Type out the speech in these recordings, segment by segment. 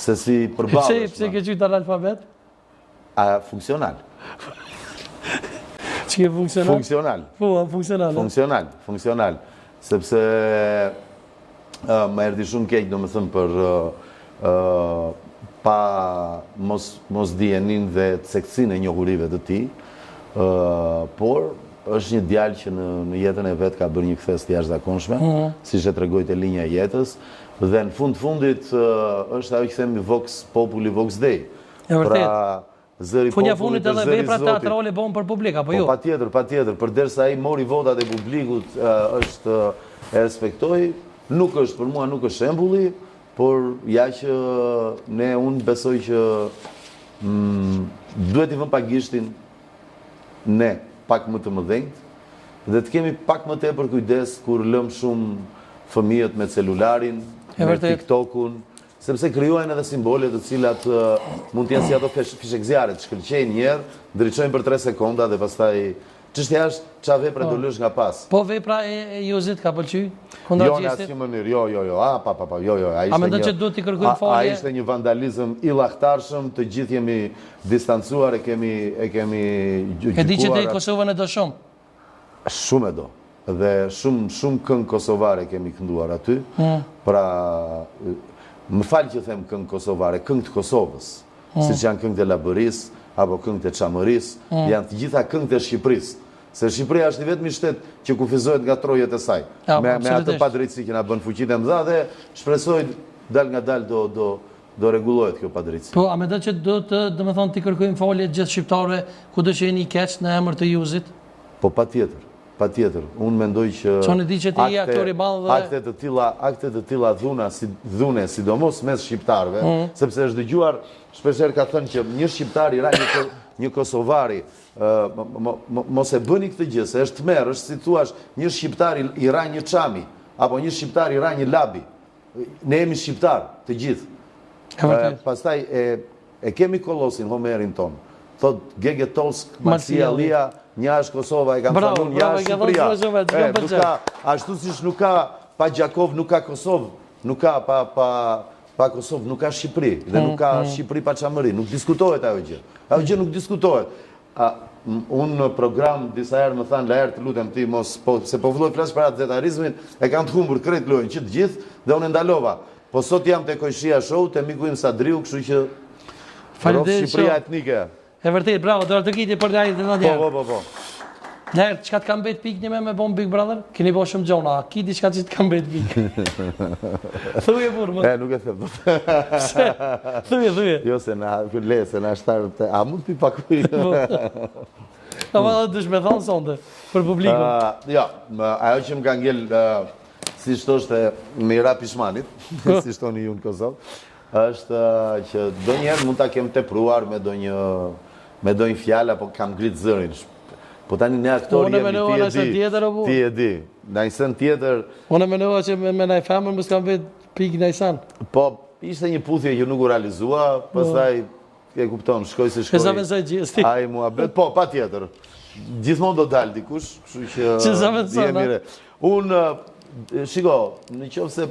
se si përballesh. Pse ke qytë analfabet? A funksional. Që ke funksional? Funksional. Po, funksional. Funksional. Sepse më erdhi shumë keq, domethënë për pa mos dijenin dhe seksinë e njohurive të tij, por është një djalë që në jetën e vet ka bërë një kthes të jashtëzakonshme, siç e tregoi te linja e jetës, dhe në fundit është ajo që themi Vox Populi Vox Dei. E vërtet. Pra, zëri Funja popullit fundit edhe vepra teatrale bën për publik apo jo? Patjetër, përderisa ai mori votat e publikut, është e respektoi, për mua nuk është shembulli, por ja që unë besoj që duhet i vëmë pak gishtin ne pak më të mëdhenjt dhe të kemi pak më tepër kujdes kur lëm shumë fëmijët me celularin, me TikTokun, sepse krijohen edhe simbole të cilat mund të jenë si ato fishek zjarre, të shkëlqejnë një herë, ndriçojnë për 3 sekonda dhe pastaj çështja është çfarë vepra do lësh nga pas. Po vepra e Jozit ka pëlqyer? Jo në asnjë mënyrë, jo. Jo. A mendon që duhet t'i kërkojmë falje? Ai ishte një vandalizëm i llahtarshëm, të gjithë jemi distancuar, e kemi gjykuar. E di që te Kosovën e do shumë. Shumë e do. Dhe shumë këngë kosovare kemi kënduar aty. Pra, më fal që them këngë kosovare, këngë të Kosovës, siç janë këngët e Labëris apo këngët e Çamëris, janë të gjitha këngët e Shqipërisë. Se Shqipëria është i vetmi shtet që kufizohet nga trojet e saj. Me atë padrejtësi që na bën fuqitë e mëdha dhe shpresoj dal nga dal do rregullohet kjo padrejtësi. Po, a mendon që do të t'i kërkojmë falje gjithë shqiptarëve kudo që jeni keq në emër të Juzit? Po patjetër. Unë mendoj që çoni di që ti je aktor i madh dhe akte të tilla dhune, sidomos mes shqiptarëve, sepse është dëgjuar shpeshherë ka thënë që një shqiptar i ra një kosovari, mos e bëni këtë gjë, se është tmerr, është si thua një shqiptar i ra një çami, apo një shqiptar i ra një labi. Ne jemi shqiptar, të gjithë. Pastaj e kemi kolosin Homerin ton. Thot Gegetolsk, Marsia Lia, një është Kosova, e kam thënë unë, një është Shqipëria. Ashtu siç nuk ka pa Gjakov, nuk ka Kosovë, nuk ka pa Kosovë, nuk ka Shqipëri, dhe nuk ka Shqipëri pa Çamëri, nuk diskutohet ajo gjë. Ajo gjë nuk diskutohet. Unë në program disa herë më thanë, la herë të lutem ti mos, se po vëlloj flas për atë zetarizmin, e kanë të humbur krejt lojën që të gjithë, dhe unë ndalova. Po sot jam te Koishia Show, te miku im Sadriu, kështu që Shqipëria etnike. E vërtet, bravo, do të kiti për lajë të ndonjëherë. Po. Lajë, çka të kam mbet pikë me bon Big Brother? Keni bërë shumë gjona, a ki diçka që të kam mbet pikë? Thuje burë, nuk e them. Thuje. Jo, se na shtarë, a mund t'i pakuj? A ma dhe dush me thonë sonde, për publikun. Jo, ajo që më ka ngell, si shtoshte Mira Pishmanit, si shtoni ju në Kosovë, është që do njerë mund t'a kem tepruar me do një fjallë, apo kam gritë zërin. Po tani ne aktori jemi, ti e di. Në një sen tjetër... Unë e menova që me nëjë femër më s'kam vetë pikë në sen. Po, ishte një puthje që nuk u realizua, pastaj e kupton, shkoj se shkoj. E zavenzoj gjesti. Ai mua bet, po, pa tjetër. Gjithmonë do dalë dikush, kështu që jemi re. Unë, shiko, në qoftë se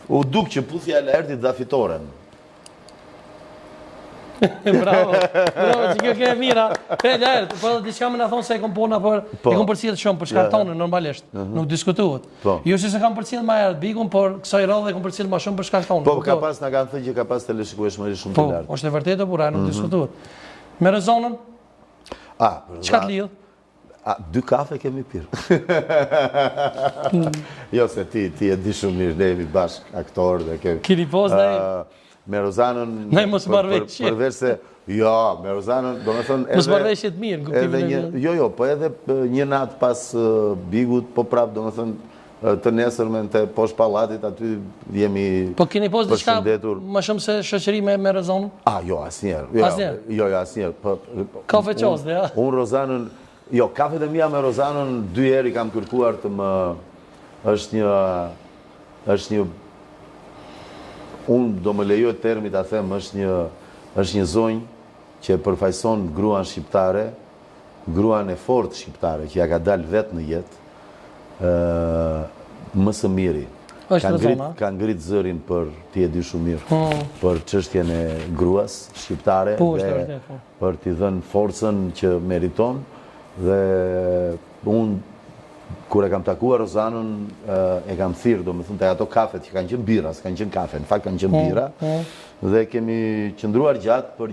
u duk që puthja e Laertit dha fitoren. Bravo, që kjo ke e mira. Laert, po diçka më na thonë se e kom pona, por e kom përcjell shumë për shkartonin normalisht. Nuk diskutohet. Jo se se kam përcjell më herët Bigun, por kësaj radhe e kom përcjell më shumë për shkartonin. Po ka pas na kanë thënë që ka pas teleshikueshmëri shumë të lartë. Po, është e vërtetë burra, nuk diskutohet. Me rezonën? Çka të lidh? 2 kafe kemi pirë. Jo, se ti e di shumë mirë, ne jemi bashk aktor dhe kemi... Kini pos dhe... Me Rozanën... Ne mos marrëveshje. Përveç se... Jo, me Rozanën, do me thënë... Mos marrëveshje të mirë, në kuptimin e mirë. Jo, po edhe një natë pas Bigut, po prapë, do me thënë, të nesërmen të poshtë pallatit, aty jemi përshëndetur. Po keni pos diçka më shumë se shoqëri me Rozanën? Jo, asnjëherë. Jo, asnjëherë. Kafe qosë, ja? Unë Rozanën... Jo, kafet e mia me Rozanën 2 herë i kam kërkuar të më... është një... Unë do më lejoj termi ta them, është një zonjë që përfaqëson gruan shqiptare, gruan e fortë shqiptare, që ja ka dalë vetë në jetë, më së miri. është rëzona. Ka ngrit zërin për ti e di shumë mirë, për çështjen e gruas shqiptare dhe për t'i dhënë forcën që meriton dhe unë kur e kam takuar Rozanën e kam thirrë, domethënë te ato kafet që kanë qenë birra, s'kanë qenë kafe, në fakt kanë qenë birra dhe kemi qëndruar gjatë për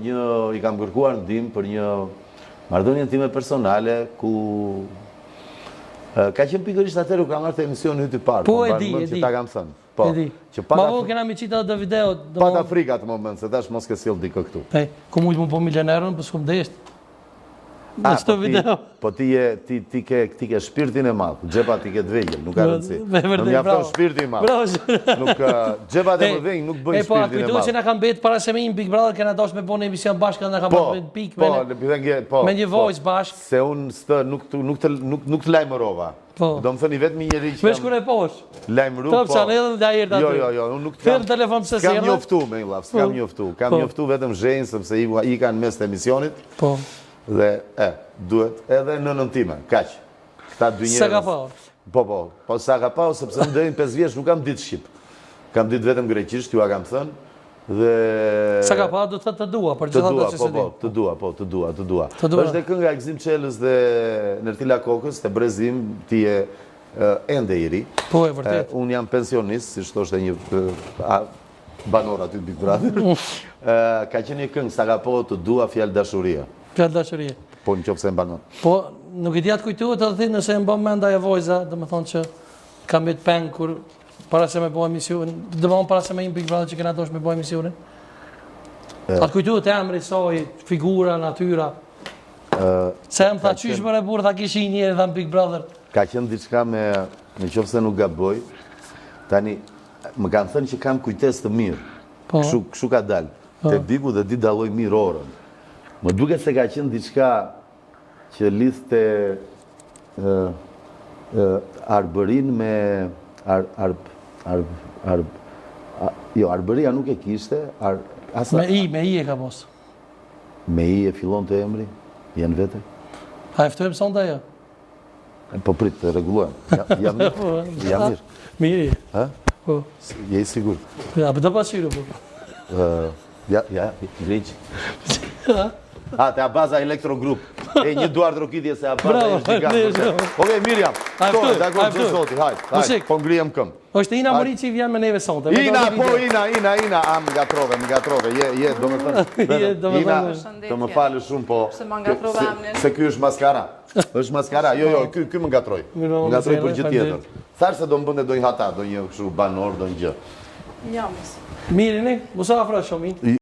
i kam kërkuar ndihmë për një marrëdhënie time personale ku ka qenë pikërisht atëherë ku kam marrë te emisioni Hyti Park. Po e di. Që ta kam thënë. Po. Ma vo kena mi qita dhe video. Pat Afrika të moment, se tash mos ke sill dikë këtu. Ku mujtë mu po milionerën, për s'kum desht. Në qëto video. Po ti ke shpirtin e madh, xhepa ti ke të vegjël, nuk ka rëndësi. Në mjafton shpirti i madh. Nuk xhepat e mëdhenj nuk bëjnë shpirtin e madh. Po, kujtu që na kanë betë para se me një Big Brother, kena dosh me bo në emision bashkë, na kanë bërë pikë me një voice bashkë. Se unë nuk të lajmërova. Do më thëni vetëm një njeri që... Me shkure e posh? Lajmëru, po... Top Channel dhe ajer të aty. Jo, unë nuk të kam... telefon pëse s'kam njoftu, me një laf, s'kam njoftu. Kam njoftu vetëm zhenjë, sepse i kanë mes të emisionit. Po. Dhe, duhet edhe në nëntime, kaq. Këta dy njerëz... Sa ka pao? Po, sa ka pao, sepse më dërin 5 vjeç nuk kam ditë shqip. Kam ditë vetëm greqisht, ju a kam thënë. Dhe... Sa ka pa, du të të dua, për gjitha të që se di. Të dua. Është e kënga e Gzim Qelës dhe Nertila Kokës, të brezim, ti e ende i ri. Po, e vërtet. Unë jam pensionist, si shto është një banor aty Big Brother. Ka qenë një këngë, sa ka po të dua fjallë dashuria. Fjallë dashuria. Po, në qofë se në banon. Po, nuk i djatë kujtuat edhe ti nëse e mba menda e vojza, dhe me thonë që kam jetë pengë kur para se me bo emisionin, dhe më para se me një Big Brother që kena dosh me bo emisionin? Atë kujtuat e emri soj, figura, natyra? Se em tha qysh për e burë, tha kishin njeri dhe në Big Brother? Ka qenë diçka me qofë se nuk gaboj, tani, më kanë thënë që kam kujtes të mirë, këshu ka dalë, te bigu dhe di daloj mirë orën. Më duke se ka qenë diçka që lidhte arbërin me arbëria nuk e kishte. Me i e ka mos. Me i e fillon të emri, janë vete. A eftojmë sonda jo? Po prit, të regulluem. Jam mirë. Mirë. Ha? Je i sigur. Ja, për të pasyrë, po. Ja, greqë. Te Abaza Elektro Group. Një duart rokitje se Abaza e shdiga. Oke, Mirjam. Dakor, që zoti, hajt. Po ngrijem këm. Oshte Ina Morici vjen me neve sonte. Ina. Më gatrove. Je, do me thënë. Ina, të më falë shumë, po. Se ky është maskara. është maskara. Jo, ky më gatroj. Më gatroj për gjë tjetër. Tharë se do më bënde do një hata, do një banor, do një gjë. Mirini, mu sa afra shumë.